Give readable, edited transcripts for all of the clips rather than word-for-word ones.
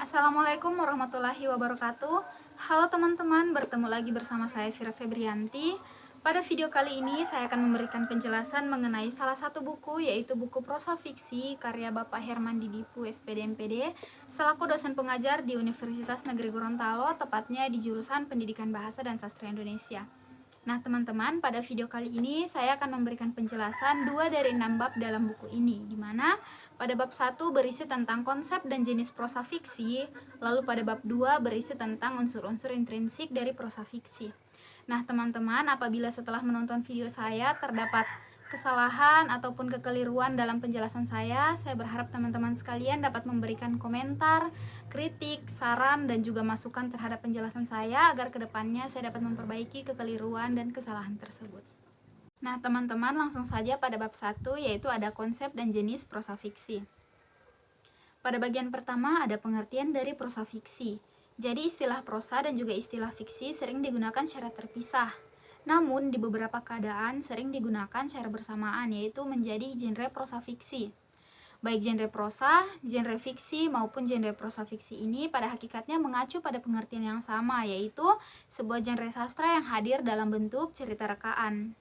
Assalamualaikum warahmatullahi wabarakatuh. Halo teman-teman, bertemu lagi bersama saya Vira Febrianti. Pada video kali ini saya akan memberikan penjelasan mengenai salah satu buku, yaitu buku prosa fiksi karya Bapak Herman Didipu SPD MPD selaku dosen pengajar di Universitas Negeri Gorontalo, tepatnya di jurusan Pendidikan Bahasa dan Sastra Indonesia. Nah teman-teman, pada video kali ini saya akan memberikan penjelasan 2 dari 6 bab dalam buku ini, di mana pada bab 1 berisi tentang konsep dan jenis prosa fiksi, lalu pada bab 2 berisi tentang unsur-unsur intrinsik dari prosa fiksi. Nah teman-teman, apabila setelah menonton video saya terdapat kesalahan ataupun kekeliruan dalam penjelasan saya berharap teman-teman sekalian dapat memberikan komentar, kritik, saran, dan juga masukan terhadap penjelasan saya agar kedepannya saya dapat memperbaiki kekeliruan dan kesalahan tersebut. Nah teman-teman, langsung saja pada bab 1, yaitu ada konsep dan jenis prosa fiksi. Pada bagian pertama ada pengertian dari prosa fiksi. Jadi istilah prosa dan juga istilah fiksi sering digunakan secara terpisah. Namun di beberapa keadaan sering digunakan secara bersamaan, yaitu menjadi genre prosa fiksi. Baik genre prosa, genre fiksi maupun genre prosa fiksi ini pada hakikatnya mengacu pada pengertian yang sama, yaitu sebuah genre sastra yang hadir dalam bentuk cerita rekaan.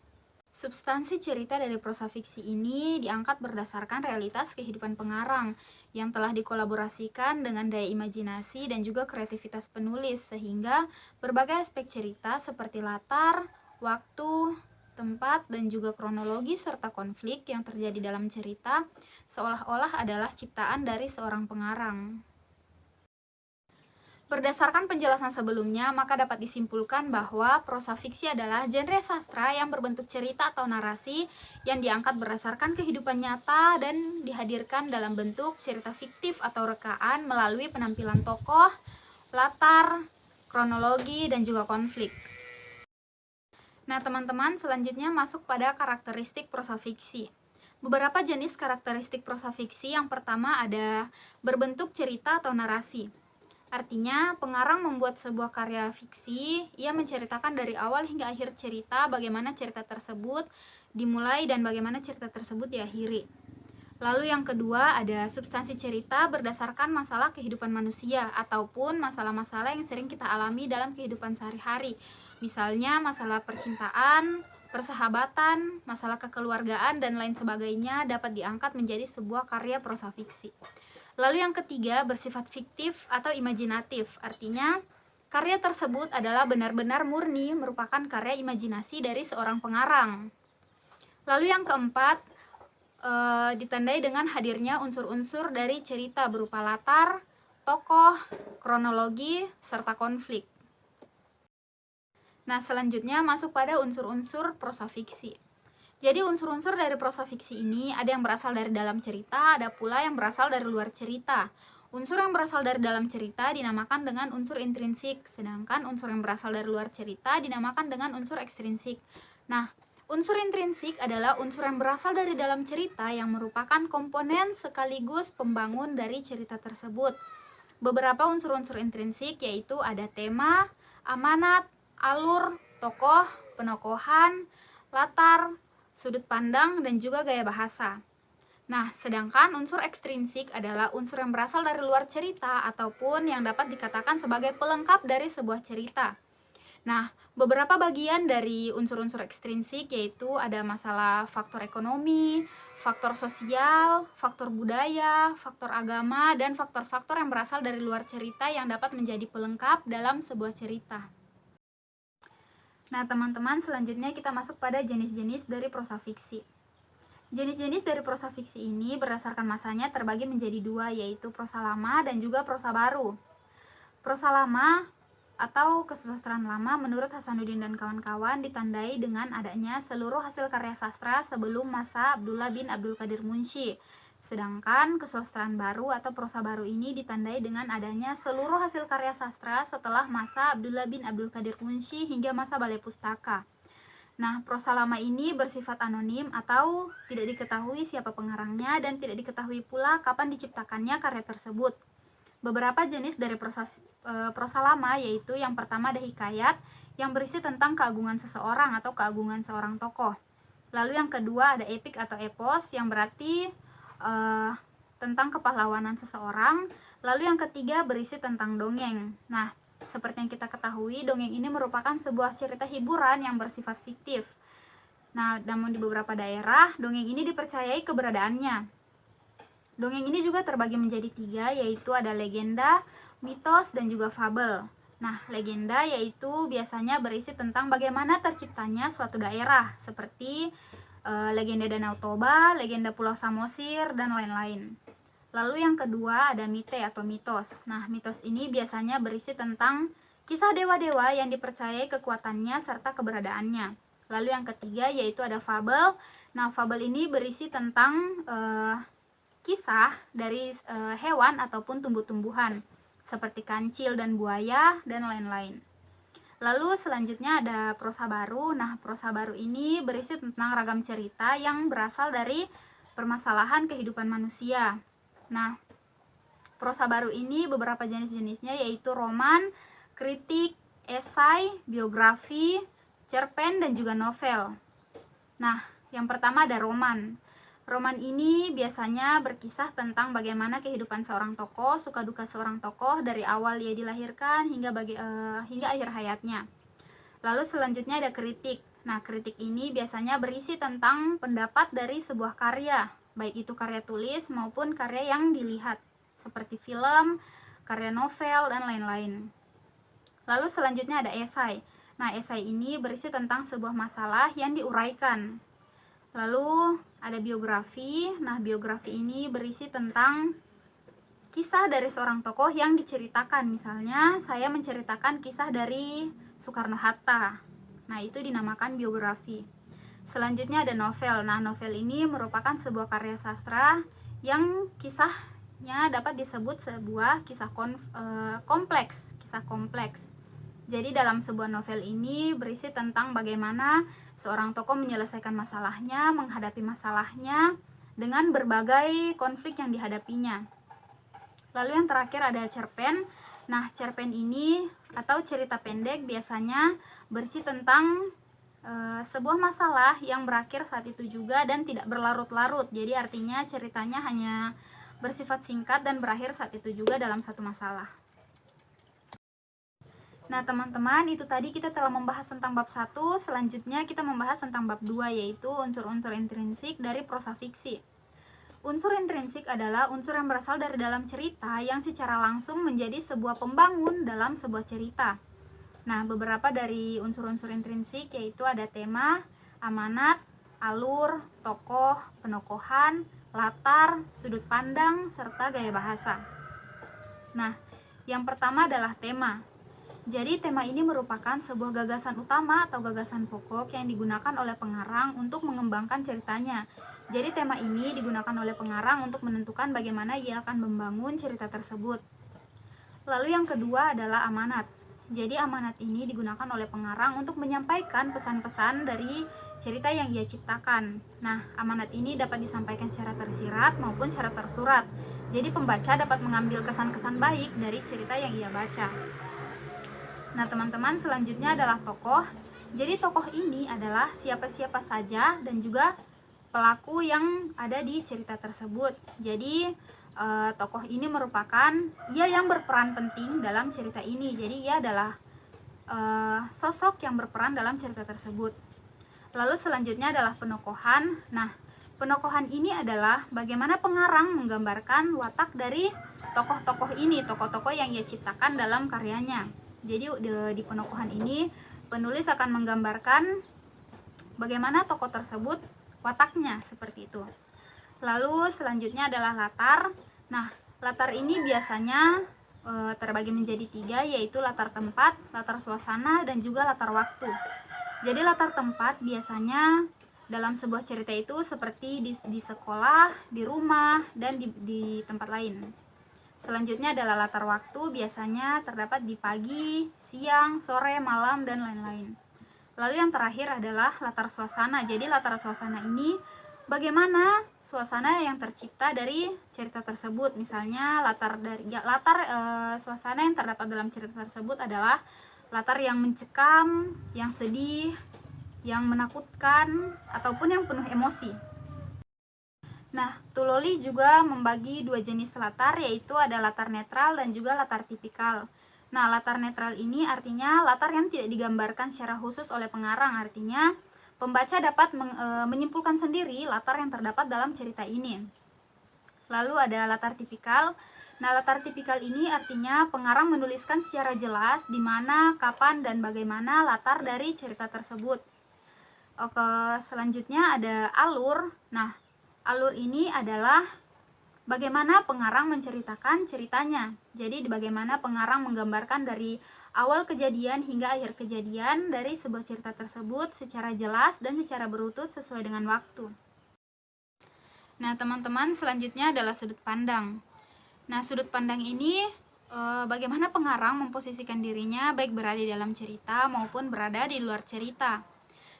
Substansi cerita dari prosa fiksi ini diangkat berdasarkan realitas kehidupan pengarang yang telah dikolaborasikan dengan daya imajinasi dan juga kreativitas penulis, sehingga berbagai aspek cerita seperti latar, waktu, tempat, dan juga kronologi serta konflik yang terjadi dalam cerita seolah-olah adalah ciptaan dari seorang pengarang. Berdasarkan penjelasan sebelumnya, maka dapat disimpulkan bahwa prosa fiksi adalah genre sastra yang berbentuk cerita atau narasi yang diangkat berdasarkan kehidupan nyata dan dihadirkan dalam bentuk cerita fiktif atau rekaan melalui penampilan tokoh, latar, kronologi, dan juga konflik. Nah teman-teman, selanjutnya masuk pada karakteristik prosa fiksi. Beberapa jenis karakteristik prosa fiksi. Yang pertama ada berbentuk cerita atau narasi. Artinya, pengarang membuat sebuah karya fiksi, ia menceritakan dari awal hingga akhir cerita bagaimana cerita tersebut dimulai dan bagaimana cerita tersebut diakhiri. Lalu yang kedua ada substansi cerita berdasarkan masalah kehidupan manusia ataupun masalah-masalah yang sering kita alami dalam kehidupan sehari-hari. Misalnya masalah percintaan, persahabatan, masalah kekeluargaan, dan lain sebagainya dapat diangkat menjadi sebuah karya prosa fiksi. Lalu yang ketiga bersifat fiktif atau imajinatif, artinya karya tersebut adalah benar-benar murni merupakan karya imajinasi dari seorang pengarang. Lalu yang keempat ditandai dengan hadirnya unsur-unsur dari cerita berupa latar, tokoh, kronologi, serta konflik. Nah selanjutnya masuk pada unsur-unsur prosa fiksi. Jadi unsur-unsur dari prosa fiksi ini ada yang berasal dari dalam cerita, ada pula yang berasal dari luar cerita. Unsur yang berasal dari dalam cerita dinamakan dengan unsur intrinsik, sedangkan unsur yang berasal dari luar cerita dinamakan dengan unsur ekstrinsik. Nah, unsur intrinsik adalah unsur yang berasal dari dalam cerita yang merupakan komponen sekaligus pembangun dari cerita tersebut. Beberapa unsur-unsur intrinsik yaitu ada tema, amanat, alur, tokoh, penokohan, latar, sudut pandang, dan juga gaya bahasa. Nah, sedangkan unsur ekstrinsik adalah unsur yang berasal dari luar cerita ataupun yang dapat dikatakan sebagai pelengkap dari sebuah cerita. Nah, beberapa bagian dari unsur-unsur ekstrinsik yaitu ada masalah faktor ekonomi, faktor sosial, faktor budaya, faktor agama, dan faktor-faktor yang berasal dari luar cerita yang dapat menjadi pelengkap dalam sebuah cerita. Nah teman-teman, selanjutnya kita masuk pada jenis-jenis dari prosa fiksi. Jenis-jenis dari prosa fiksi ini berdasarkan masanya terbagi menjadi dua, yaitu prosa lama dan juga prosa baru. Prosa lama atau kesusastraan lama menurut Hasanuddin dan kawan-kawan ditandai dengan adanya seluruh hasil karya sastra sebelum masa Abdullah bin Abdul Qadir Munsyi. Sedangkan kesusastraan baru atau prosa baru ini ditandai dengan adanya seluruh hasil karya sastra setelah masa Abdullah bin Abdul Qadir Munsyi hingga masa Balai Pustaka. Nah, prosa lama ini bersifat anonim atau tidak diketahui siapa pengarangnya dan tidak diketahui pula kapan diciptakannya karya tersebut. Beberapa jenis dari prosa lama yaitu yang pertama ada hikayat yang berisi tentang keagungan seseorang atau keagungan seorang tokoh. Lalu yang kedua ada epik atau epos yang berarti tentang kepahlawanan seseorang. Lalu yang ketiga berisi tentang dongeng. Nah, seperti yang kita ketahui, dongeng ini merupakan sebuah cerita hiburan yang bersifat fiktif. Nah, namun di beberapa daerah, dongeng ini dipercayai keberadaannya. Dongeng ini juga terbagi menjadi 3, yaitu ada legenda, mitos, dan juga fabel. Nah, legenda yaitu biasanya berisi tentang bagaimana terciptanya suatu daerah, seperti legenda Danau Toba, legenda Pulau Samosir, dan lain-lain. Lalu yang kedua ada mite atau mitos. Nah, mitos ini biasanya berisi tentang kisah dewa-dewa yang dipercayai kekuatannya serta keberadaannya. Lalu yang ketiga yaitu ada fabel. Nah, fabel ini berisi tentang kisah dari hewan ataupun tumbuh-tumbuhan seperti kancil dan buaya dan lain-lain. Lalu selanjutnya ada prosa baru. Nah, prosa baru ini berisi tentang ragam cerita yang berasal dari permasalahan kehidupan manusia. Nah, prosa baru ini beberapa jenis-jenisnya yaitu roman, kritik, esai, biografi, cerpen, dan juga novel. Nah, yang pertama ada roman. Roman ini biasanya berkisah tentang bagaimana kehidupan seorang tokoh, suka duka seorang tokoh dari awal ia dilahirkan hingga akhir hayatnya. Lalu selanjutnya ada kritik. Nah, kritik ini biasanya berisi tentang pendapat dari sebuah karya, baik itu karya tulis maupun karya yang dilihat, seperti film, karya novel, dan lain-lain. Lalu selanjutnya ada esai. Nah, esai ini berisi tentang sebuah masalah yang diuraikan. Lalu ada biografi. Nah, biografi ini berisi tentang kisah dari seorang tokoh yang diceritakan. Misalnya, saya menceritakan kisah dari Soekarno-Hatta. Nah, itu dinamakan biografi. Selanjutnya ada novel. Nah, novel ini merupakan sebuah karya sastra yang kisahnya dapat disebut sebuah kisah kompleks. Jadi dalam sebuah novel ini berisi tentang bagaimana seorang tokoh menyelesaikan masalahnya, menghadapi masalahnya dengan berbagai konflik yang dihadapinya. Lalu yang terakhir ada cerpen. Nah, cerpen ini atau cerita pendek biasanya berisi tentang sebuah masalah yang berakhir saat itu juga dan tidak berlarut-larut. Jadi artinya ceritanya hanya bersifat singkat dan berakhir saat itu juga dalam satu masalah. Nah, teman-teman, itu tadi kita telah membahas tentang bab 1. Selanjutnya kita membahas tentang bab 2, yaitu unsur-unsur intrinsik dari prosa fiksi. Unsur intrinsik adalah unsur yang berasal dari dalam cerita yang secara langsung menjadi sebuah pembangun dalam sebuah cerita. Nah, beberapa dari unsur-unsur intrinsik yaitu ada tema, amanat, alur, tokoh, penokohan, latar, sudut pandang, serta gaya bahasa. Nah, yang pertama adalah tema. Jadi tema ini merupakan sebuah gagasan utama atau gagasan pokok yang digunakan oleh pengarang untuk mengembangkan ceritanya. Jadi tema ini digunakan oleh pengarang untuk menentukan bagaimana ia akan membangun cerita tersebut. Lalu yang kedua adalah amanat. Jadi amanat ini digunakan oleh pengarang untuk menyampaikan pesan-pesan dari cerita yang ia ciptakan. Nah, amanat ini dapat disampaikan secara tersirat maupun secara tersurat. Jadi pembaca dapat mengambil kesan-kesan baik dari cerita yang ia baca. Nah, teman-teman, selanjutnya adalah tokoh. Jadi tokoh ini adalah siapa-siapa saja dan juga pelaku yang ada di cerita tersebut. Jadi tokoh ini merupakan ia yang berperan penting dalam cerita ini. Jadi ia adalah sosok yang berperan dalam cerita tersebut. Lalu selanjutnya adalah penokohan. Nah, penokohan ini adalah bagaimana pengarang menggambarkan watak dari tokoh-tokoh ini, tokoh-tokoh yang ia ciptakan dalam karyanya. Jadi di penokohan ini penulis akan menggambarkan bagaimana tokoh tersebut wataknya, seperti itu. Lalu selanjutnya adalah latar. Nah, latar ini biasanya terbagi menjadi 3, yaitu latar tempat, latar suasana, dan juga latar waktu. Jadi latar tempat biasanya dalam sebuah cerita itu seperti di sekolah, di rumah, dan di tempat lain. Selanjutnya adalah latar waktu, biasanya terdapat di pagi, siang, sore, malam, dan lain-lain. Lalu yang terakhir adalah latar suasana. Jadi latar suasana ini bagaimana suasana yang tercipta dari cerita tersebut. Misalnya suasana yang terdapat dalam cerita tersebut adalah latar yang mencekam, yang sedih, yang menakutkan, ataupun yang penuh emosi. Nah, Tuloli juga membagi dua jenis latar, yaitu ada latar netral dan juga latar tipikal. Nah, latar netral ini artinya latar yang tidak digambarkan secara khusus oleh pengarang, artinya pembaca dapat menyimpulkan sendiri latar yang terdapat dalam cerita ini. Lalu ada latar tipikal. Nah, latar tipikal ini artinya pengarang menuliskan secara jelas di mana, kapan, dan bagaimana latar dari cerita tersebut. Oke, selanjutnya ada alur. Nah, alur ini adalah bagaimana pengarang menceritakan ceritanya. Jadi bagaimana pengarang menggambarkan dari awal kejadian hingga akhir kejadian dari sebuah cerita tersebut secara jelas dan secara berurut sesuai dengan waktu. Nah, teman-teman, selanjutnya adalah sudut pandang. Nah, sudut pandang ini bagaimana pengarang memposisikan dirinya baik berada di dalam cerita maupun berada di luar cerita.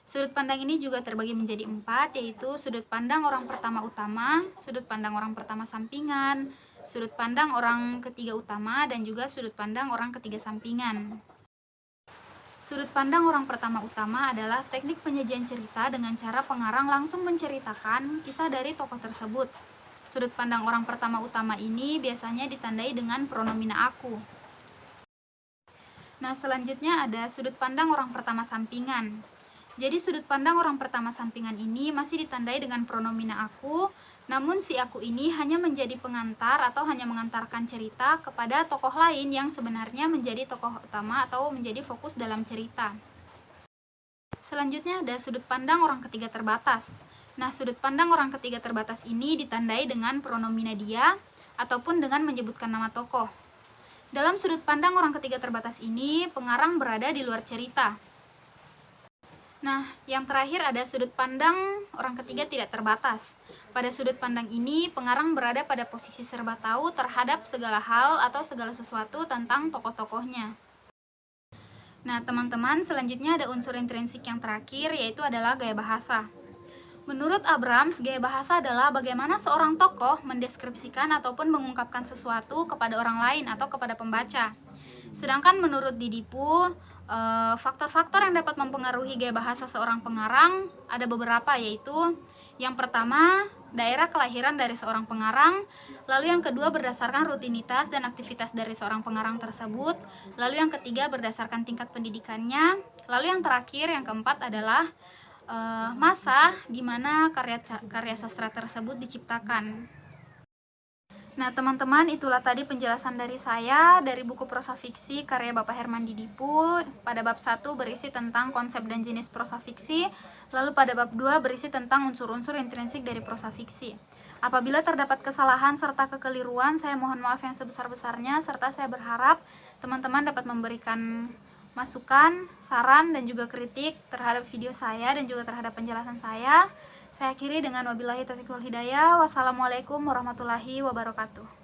Sudut pandang ini juga terbagi menjadi 4, yaitu sudut pandang orang pertama utama, sudut pandang orang pertama sampingan, sudut pandang orang ketiga utama, dan juga sudut pandang orang ketiga sampingan. Sudut pandang orang pertama utama adalah teknik penyajian cerita dengan cara pengarang langsung menceritakan kisah dari tokoh tersebut. Sudut pandang orang pertama utama ini biasanya ditandai dengan pronomina aku. Nah, selanjutnya ada sudut pandang orang pertama sampingan. Jadi sudut pandang orang pertama sampingan ini masih ditandai dengan pronomina aku, namun si aku ini hanya menjadi pengantar atau hanya mengantarkan cerita kepada tokoh lain yang sebenarnya menjadi tokoh utama atau menjadi fokus dalam cerita. Selanjutnya ada sudut pandang orang ketiga terbatas. Nah, sudut pandang orang ketiga terbatas ini ditandai dengan pronomina dia ataupun dengan menyebutkan nama tokoh. Dalam sudut pandang orang ketiga terbatas ini, pengarang berada di luar cerita. Nah, yang terakhir ada sudut pandang orang ketiga tidak terbatas. Pada sudut pandang ini, pengarang berada pada posisi serba tahu terhadap segala hal atau segala sesuatu tentang tokoh-tokohnya. Nah, teman-teman, selanjutnya ada unsur intrinsik yang terakhir, yaitu adalah gaya bahasa. Menurut Abrams, gaya bahasa adalah bagaimana seorang tokoh mendeskripsikan ataupun mengungkapkan sesuatu kepada orang lain atau kepada pembaca. Sedangkan menurut Didipu, faktor-faktor yang dapat mempengaruhi gaya bahasa seorang pengarang ada beberapa, yaitu yang pertama, daerah kelahiran dari seorang pengarang, lalu yang kedua berdasarkan rutinitas dan aktivitas dari seorang pengarang tersebut, lalu yang ketiga berdasarkan tingkat pendidikannya, lalu yang terakhir, yang keempat adalah masa di mana karya sastra tersebut diciptakan. Nah, teman-teman, itulah tadi penjelasan dari saya dari buku prosa fiksi karya Bapak Herman Didipu. Pada bab 1 berisi tentang konsep dan jenis prosa fiksi, lalu pada bab 2 berisi tentang unsur-unsur intrinsik dari prosa fiksi. Apabila terdapat kesalahan serta kekeliruan, saya mohon maaf yang sebesar-besarnya, serta saya berharap teman-teman dapat memberikan masukan, saran, dan juga kritik terhadap video saya dan juga terhadap penjelasan saya. Saya akhiri dengan wabillahi taufiq wal hidayah. Wassalamualaikum warahmatullahi wabarakatuh.